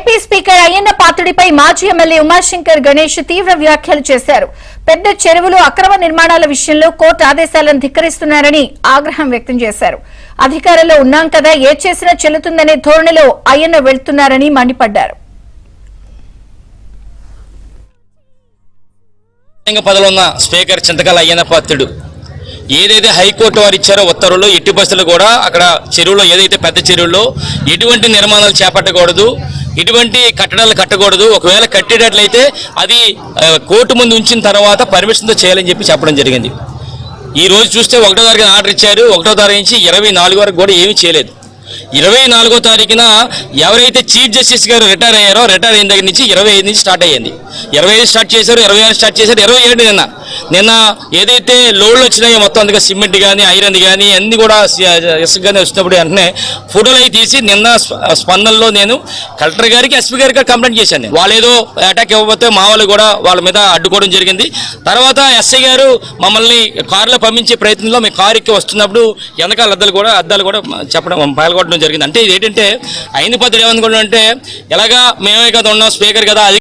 AP speaker Ayyanna పాత్రుడిపై మాజీ MLA Umashankar Ganesh తీవ్ర వ్యాఖ్యలు చేశారు. పెద్ద చెరువులు అక్రమ నిర్మాణాల విషయంలో కోర్టు ఆదేశాలను ధిక్కరిస్తున్నారని ఆగ్రహం వ్యక్తం చేశారు. అధికారంలో ఉన్నాం కదా ఏ చేసినా చెల్లుతుందనే ధోరణిలో అయ్యన్న వెళ్తున్నారని మండిపడ్డారు. పదవులున్న స్పీకర్ చింతకాయల అయ్యన్న పాత్రుడు ఏదైతే హైకోర్టు వారు ఇచ్చారో ఉత్తర్వులు ఎట్టి బస్సులు కూడా అక్కడ చెరువులో ఏదైతే పెద్ద చెరువుల్లో ఎటువంటి నిర్మాణాలు చేపట్టకూడదు, ఎటువంటి కట్టడాలు కట్టకూడదు, ఒకవేళ కట్టేటట్లయితే అది కోర్టు ముందు ఉంచిన తర్వాత పర్మిషన్తో చేయాలని చెప్పడం జరిగింది. ఈ రోజు చూస్తే 1వ తారీఖున ఆర్డర్ ఇచ్చారు. 1వ తారీఖు నుంచి 24 వరకు కూడా ఏమీ చేయలేదు. 24వ తారీఖున ఎవరైతే చీఫ్ జస్టిస్ గారు రిటైర్ అయ్యారో రిటైర్ అయిన దగ్గర నుంచి 25 నుంచి స్టార్ట్ అయ్యింది. 25 స్టార్ట్ చేశారు, 26 స్టార్ట్ చేశారు, 27 నిన్న ఏదైతే లోడ్లు వచ్చినాయో మొత్తం అందుకే సిమెంట్ కానీ ఐరన్ కానీ అన్ని కూడా ఇసుక కానీ వచ్చినప్పుడు వెంటనే ఫోటోలు అవి తీసి నిన్న స్పందనలో నేను కలెక్టర్ గారికి ఎస్పీ గారికి కంప్లైంట్ చేశాను. వాళ్ళు ఏదో అటాక్ ఇవ్వకపోతే మా వాళ్ళు కూడా వాళ్ళ మీద అడ్డుకోవడం జరిగింది. తర్వాత ఎస్ఐ గారు మమ్మల్ని కారులో పంపించే ప్రయత్నంలో మేము కారు ఎక్కి వస్తున్నప్పుడు వెనకాల అద్దాలు కూడా చెప్పడం పాల్గొనడం జరిగింది. అంటే ఇది ఏంటంటే అయిన పద్ధతి ఏమనుకోవడం అంటే ఎలాగా మేమే కదా ఉన్నాం స్పీకర్ కదా